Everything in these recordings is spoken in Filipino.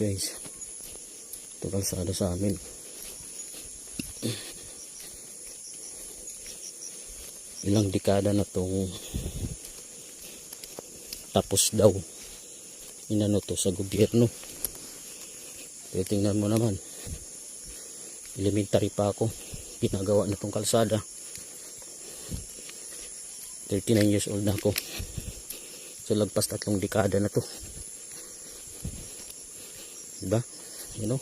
guys, ito kalsada sa amin. Ilang dekada na tong tapos daw inano to sa gobyerno. Pero tingnan mo naman, elementary pa ako, ginagawa na tong kalsada. 39 years old na ako, so lagpas 3 dekada na to, diba? You know,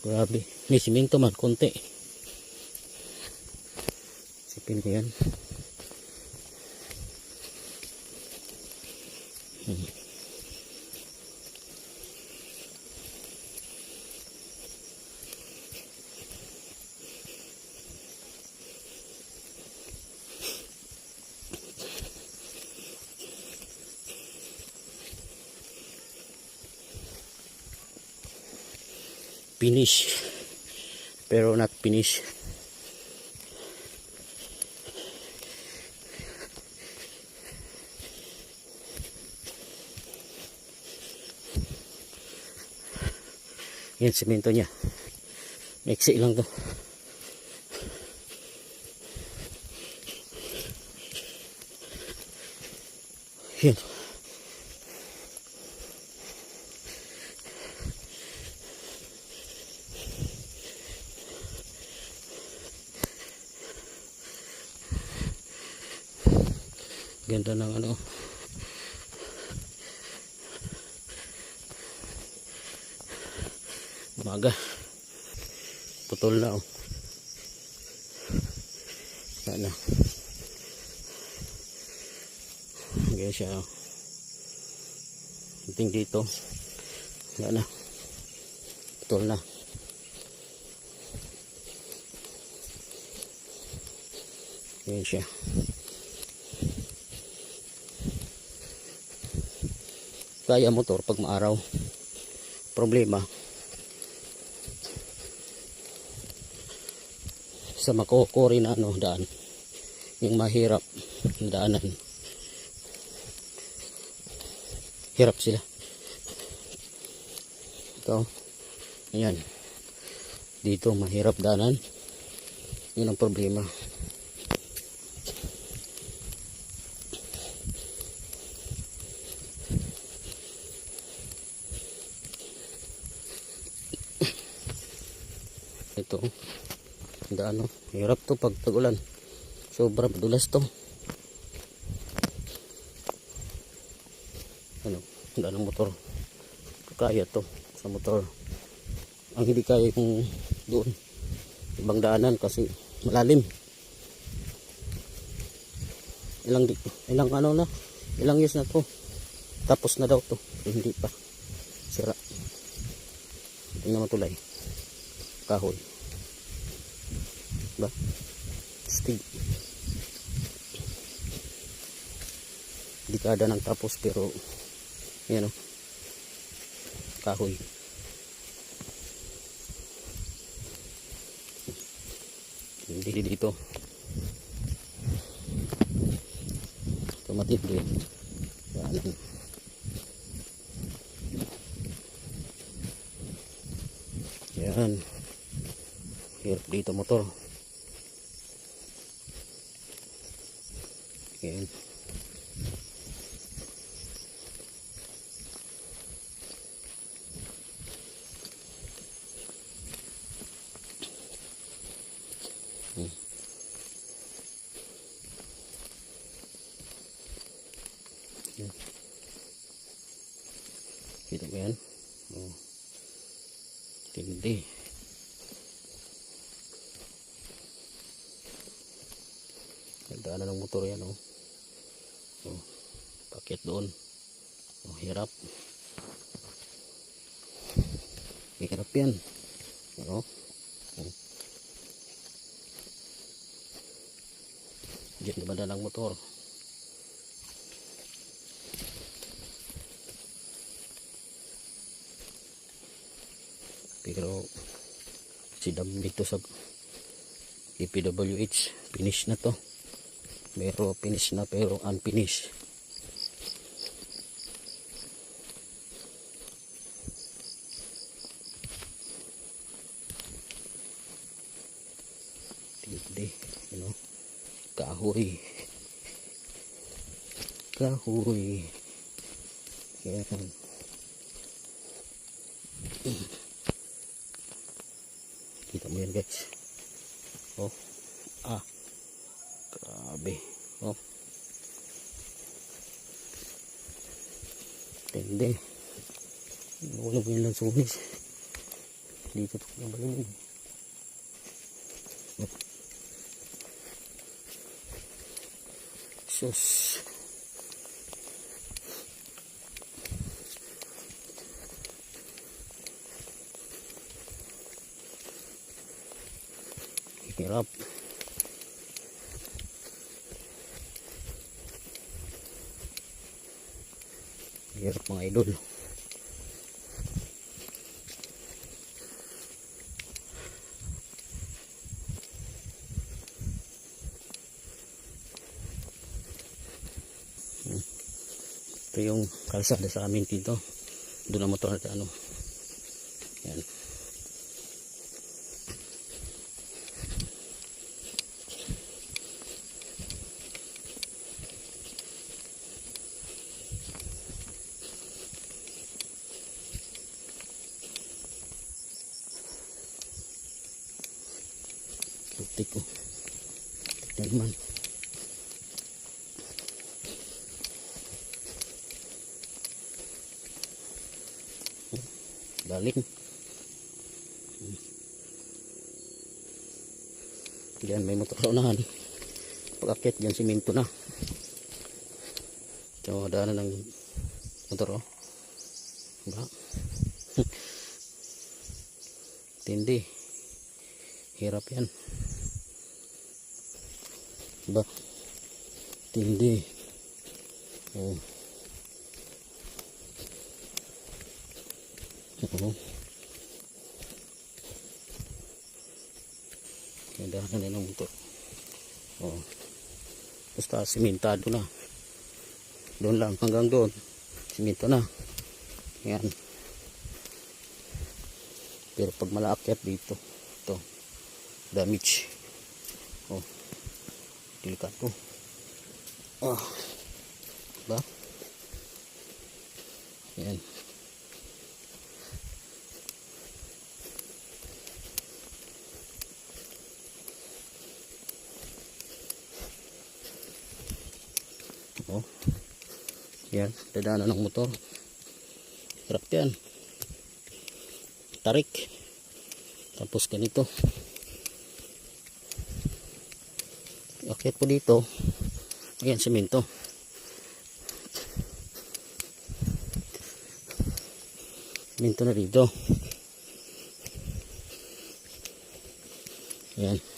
grabe. May simento man konti, sipin ko yan. Finish, pero not finish. Yan, simento niya. Maiksi lang to. Yan. Ganda ng ano. Umaga. Putol na, oh. Sana. Ganyan siya, oh. Hinting dito. Wala na. Putol na. Ganyan siya. Kaya motor pag maaraw. Problema sa makokori na ano, daan, yung mahirap na daanan, hirap sila. Ito, ayan, dito mahirap daanan, yun ang problema. Ito daan, hirap to pag tag-ulan, sobra madulas to. Ano, daan ng motor, kaya to sa motor. Ang hindi kaya kung doon ibang daanan kasi malalim. Ilang years na to, tapos na daw to, hindi pa sira. Tingnan mo tulay, kahoy, ba? Stig. Dekada nang tapos pero yan, oh, kahoy. Hindi dito. Tumatid din. Yan. Yan. Hirap dito motor. Yan. Kita mo yan? Oh. Tindi. Nagdaanan ng motor yan, oh. Oh. Pakit doon. Oh, hirap. Hirap yan. Oh. Oh. Diyan naman ng motor. Pero si dam dito sa DPWH finish na to, pero finish na pero unfinished. kahoy. Kahoy. Yan. Kita mo yan guys. Oh. Grabe. Oh. Tende. Wala mo yung lansunis. Dito ito yung balinig. Oh. Sus. Hirap. Hirap mga idol. Ito yung kalsada sa amin dito. Doon ang motor natin ano. Yan. Putik ko. Tignan naman. Galing. Diyan may motor sa unahan. Pag-akit diyan simento na. So daanan ng motor oh. Diba? Tindi. Hirap yan. Diba? Tindi. Oh. Oo. Ganda na ng motor. Oo. Basta simentado na. Doon lang hanggang doon. Simento na. Yan. Pero pag malaakyat dito, ito damage. Oh. Delikado. Ah. Diba? Yan. Oh. Yan, dadaanan ng motor. Hirap yan. Tarik. Tapos ganito. Akit po dito. Ayan, semento. Semento na dito. Ayan.